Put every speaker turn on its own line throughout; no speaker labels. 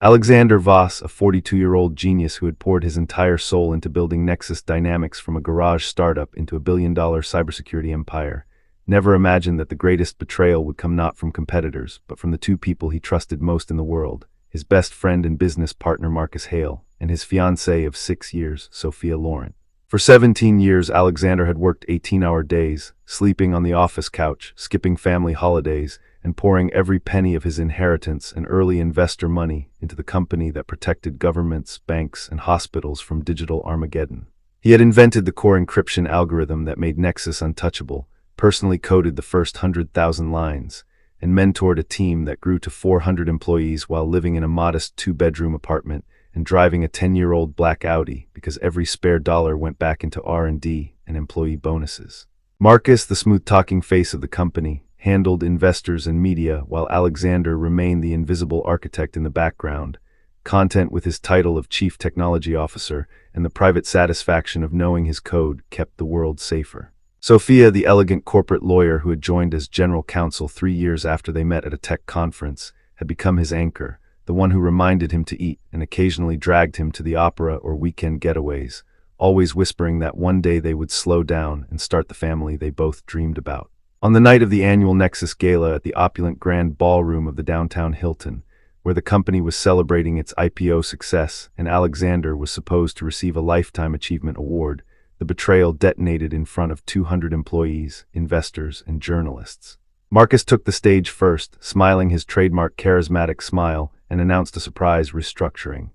Alexander Voss, a 42-year-old genius who had poured his entire soul into building Nexus Dynamics from a garage startup into a billion-dollar cybersecurity empire, never imagined that the greatest betrayal would come not from competitors, but from the two people he trusted most in the world, his best friend and business partner Marcus Hale, and his fiancée of 6 years, Sophia Loren. For 17 years, Alexander had worked 18-hour days, sleeping on the office couch, skipping family holidays, and pouring every penny of his inheritance and early investor money into the company that protected governments, banks, and hospitals from digital Armageddon. He had invented the core encryption algorithm that made Nexus untouchable, personally coded the first 100,000 lines, and mentored a team that grew to 400 employees while living in a modest 2-bedroom apartment and driving a 10-year-old black Audi because every spare dollar went back into R&D and employee bonuses. Marcus, the smooth-talking face of the company, handled investors and media while Alexander remained the invisible architect in the background, content with his title of Chief Technology Officer and the private satisfaction of knowing his code kept the world safer. Sophia, the elegant corporate lawyer who had joined as general counsel 3 years after they met at a tech conference, had become his anchor, the one who reminded him to eat and occasionally dragged him to the opera or weekend getaways, always whispering that one day they would slow down and start the family they both dreamed about. On the night of the annual Nexus Gala at the opulent Grand Ballroom of the downtown Hilton, where the company was celebrating its IPO success and Alexander was supposed to receive a Lifetime Achievement Award, the betrayal detonated in front of 200 employees, investors, and journalists. Marcus took the stage first, smiling his trademark charismatic smile, and announced a surprise restructuring.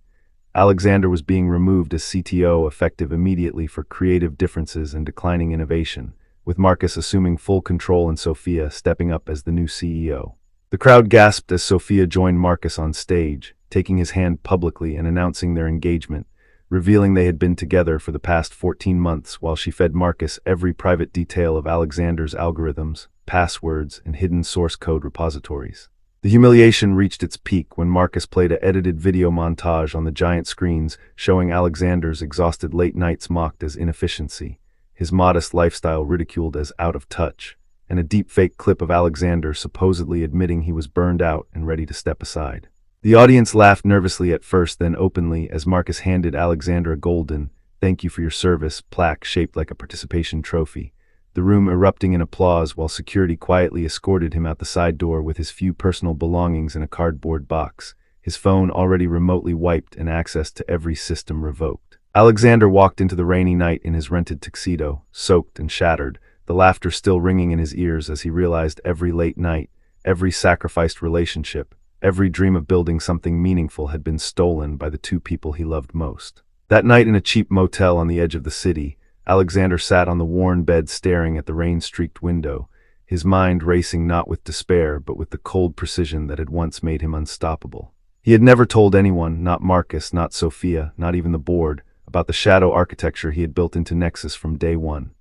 Alexander was being removed as CTO effective immediately for creative differences and declining innovation, with Marcus assuming full control and Sophia stepping up as the new CEO. The crowd gasped as Sophia joined Marcus on stage, taking his hand publicly and announcing their engagement, revealing they had been together for the past 14 months while she fed Marcus every private detail of Alexander's algorithms, passwords, and hidden source code repositories. The humiliation reached its peak when Marcus played an edited video montage on the giant screens showing Alexander's exhausted late nights mocked as inefficiency, his modest lifestyle ridiculed as out of touch, and a deepfake clip of Alexander supposedly admitting he was burned out and ready to step aside. The audience laughed nervously at first, then openly, as Marcus handed Alexander a golden, "Thank you for your service" plaque shaped like a participation trophy, the room erupting in applause while security quietly escorted him out the side door with his few personal belongings in a cardboard box, his phone already remotely wiped and access to every system revoked. Alexander walked into the rainy night in his rented tuxedo, soaked and shattered, the laughter still ringing in his ears as he realized every late night, every sacrificed relationship, every dream of building something meaningful had been stolen by the two people he loved most. That night in a cheap motel on the edge of the city, Alexander sat on the worn bed staring at the rain-streaked window, his mind racing not with despair but with the cold precision that had once made him unstoppable. He had never told anyone, not Marcus, not Sophia, not even the board, about the shadow architecture he had built into Nexus from day one.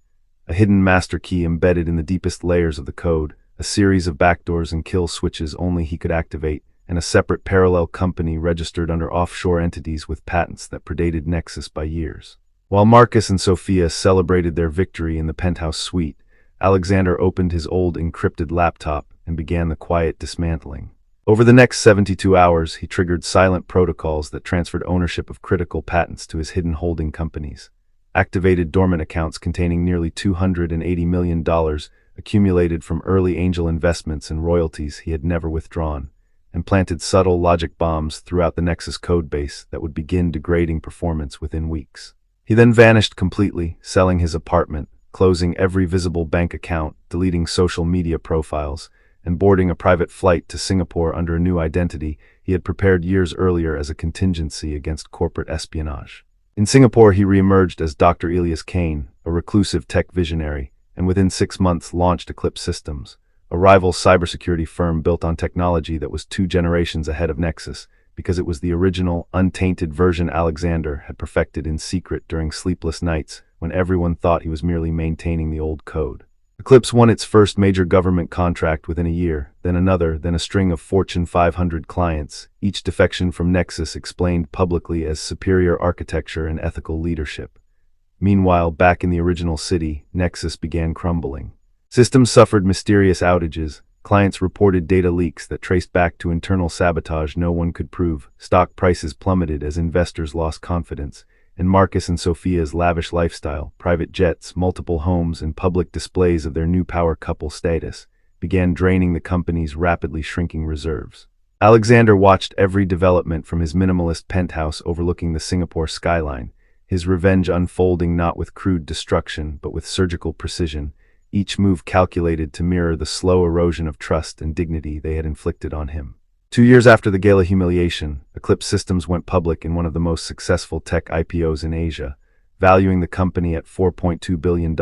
A hidden master key embedded in the deepest layers of the code, a series of backdoors and kill switches only he could activate, and a separate parallel company registered under offshore entities with patents that predated Nexus by years. While Marcus and Sophia celebrated their victory in the penthouse suite, Alexander opened his old encrypted laptop and began the quiet dismantling. Over the next 72 hours, he triggered silent protocols that transferred ownership of critical patents to his hidden holding companies, activated dormant accounts containing nearly $280 million accumulated from early angel investments and royalties he had never withdrawn, and planted subtle logic bombs throughout the Nexus codebase that would begin degrading performance within weeks. He then vanished completely, selling his apartment, closing every visible bank account, deleting social media profiles, and boarding a private flight to Singapore under a new identity he had prepared years earlier as a contingency against corporate espionage. In Singapore, he reemerged as Dr. Elias Kane, a reclusive tech visionary, and within 6 months launched Eclipse Systems, a rival cybersecurity firm built on technology that was 2 generations ahead of Nexus, because it was the original, untainted version Alexander had perfected in secret during sleepless nights when everyone thought he was merely maintaining the old code. Eclipse won its first major government contract within a year, then another, then a string of Fortune 500 clients, each defection from Nexus explained publicly as superior architecture and ethical leadership. Meanwhile, back in the original city, Nexus began crumbling. Systems suffered mysterious outages, Clients reported data leaks that traced back to internal sabotage no one could prove. Stock prices plummeted as investors lost confidence, and Marcus and Sophia's lavish lifestyle, private jets, multiple homes, and public displays of their new power couple status, began draining the company's rapidly shrinking reserves. Alexander watched every development from his minimalist penthouse overlooking the Singapore skyline, his revenge unfolding not with crude destruction but with surgical precision, each move calculated to mirror the slow erosion of trust and dignity they had inflicted on him. 2 years after the gala humiliation, Eclipse Systems went public in one of the most successful tech IPOs in Asia, valuing the company at $4.2 billion,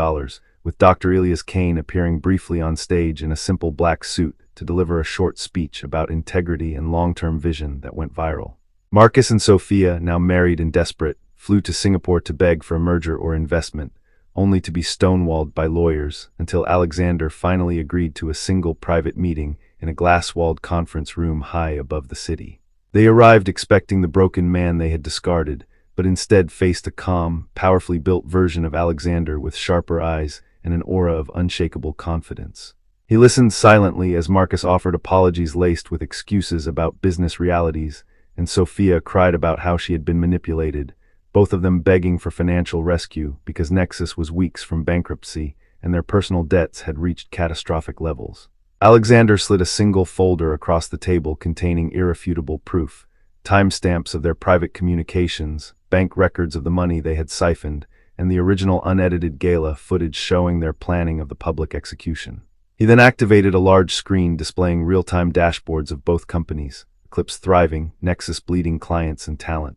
with Dr. Elias Kane appearing briefly on stage in a simple black suit to deliver a short speech about integrity and long-term vision that went viral. Marcus and Sophia, now married and desperate, flew to Singapore to beg for a merger or investment, only to be stonewalled by lawyers until Alexander finally agreed to a single private meeting in a glass-walled conference room high above the city. They arrived expecting the broken man they had discarded, but instead faced a calm, powerfully built version of Alexander with sharper eyes and an aura of unshakable confidence. He listened silently as Marcus offered apologies laced with excuses about business realities, and Sophia cried about how she had been manipulated, both of them begging for financial rescue because Nexus was weeks from bankruptcy and their personal debts had reached catastrophic levels. Alexander slid a single folder across the table containing irrefutable proof, timestamps of their private communications, bank records of the money they had siphoned, and the original unedited gala footage showing their planning of the public execution. He then activated a large screen displaying real-time dashboards of both companies, Eclipse thriving, Nexus bleeding clients and talent.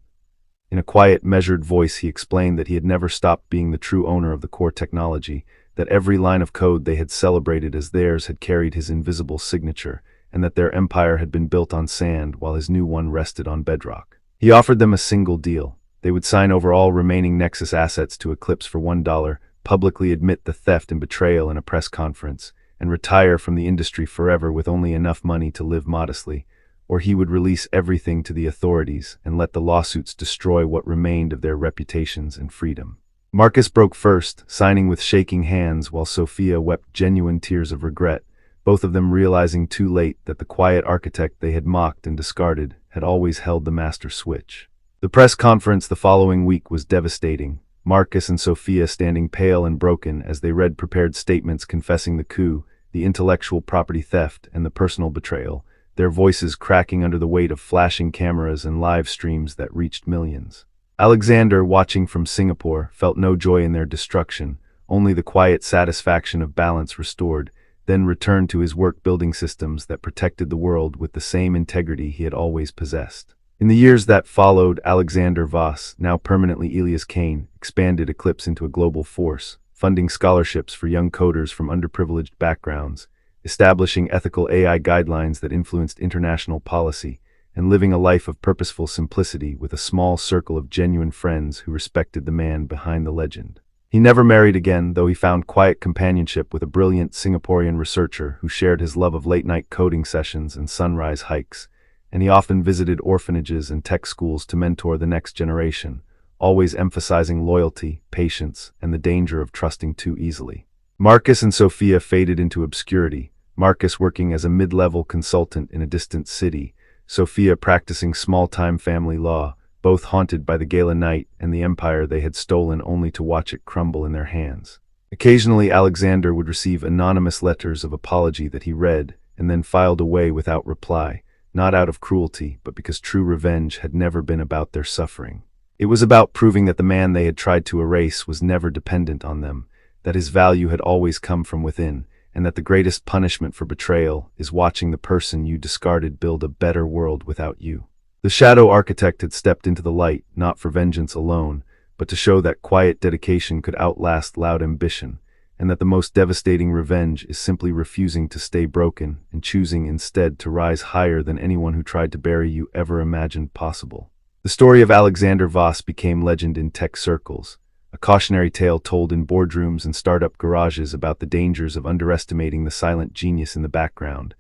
In a quiet, measured voice, he explained that he had never stopped being the true owner of the core technology, that every line of code they had celebrated as theirs had carried his invisible signature, and that their empire had been built on sand while his new one rested on bedrock. He offered them a single deal. They would sign over all remaining Nexus assets to Eclipse for $1, publicly admit the theft and betrayal in a press conference, and retire from the industry forever with only enough money to live modestly, or he would release everything to the authorities and let the lawsuits destroy what remained of their reputations and freedom. Marcus broke first, signing with shaking hands while Sophia wept genuine tears of regret, both of them realizing too late that the quiet architect they had mocked and discarded had always held the master switch. The press conference the following week was devastating, Marcus and Sophia standing pale and broken as they read prepared statements confessing the coup, the intellectual property theft, and the personal betrayal, their voices cracking under the weight of flashing cameras and live streams that reached millions. Alexander, watching from Singapore, felt no joy in their destruction, only the quiet satisfaction of balance restored, then returned to his work building systems that protected the world with the same integrity he had always possessed. In the years that followed, Alexander Voss, now permanently Elias Kane, expanded Eclipse into a global force, funding scholarships for young coders from underprivileged backgrounds, establishing ethical AI guidelines that influenced international policy, and living a life of purposeful simplicity with a small circle of genuine friends who respected the man behind the legend. He never married again, though he found quiet companionship with a brilliant Singaporean researcher who shared his love of late-night coding sessions and sunrise hikes, and he often visited orphanages and tech schools to mentor the next generation, always emphasizing loyalty, patience, and the danger of trusting too easily. Marcus and Sophia faded into obscurity, Marcus working as a mid-level consultant in a distant city, Sophia practicing small-time family law, both haunted by the gala night and the empire they had stolen only to watch it crumble in their hands. Occasionally, Alexander would receive anonymous letters of apology that he read and then filed away without reply, not out of cruelty, but because true revenge had never been about their suffering. It was about proving that the man they had tried to erase was never dependent on them, that his value had always come from within, and that the greatest punishment for betrayal is watching the person you discarded build a better world without you. The shadow architect had stepped into the light, not for vengeance alone, but to show that quiet dedication could outlast loud ambition, and that the most devastating revenge is simply refusing to stay broken and choosing instead to rise higher than anyone who tried to bury you ever imagined possible. The story of Alexander Voss became legend in tech circles, a cautionary tale told in boardrooms and startup garages about the dangers of underestimating the silent genius in the background,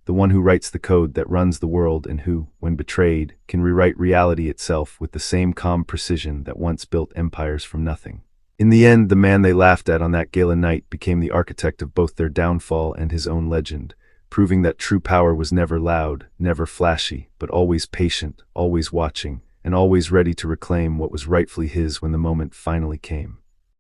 the one who writes the code that runs the world and who, when betrayed, can rewrite reality itself with the same calm precision that once built empires from nothing. In the end, the man they laughed at on that gala night became the architect of both their downfall and his own legend, proving that true power was never loud, never flashy, but always patient, always watching, and always ready to reclaim what was rightfully his when the moment finally came.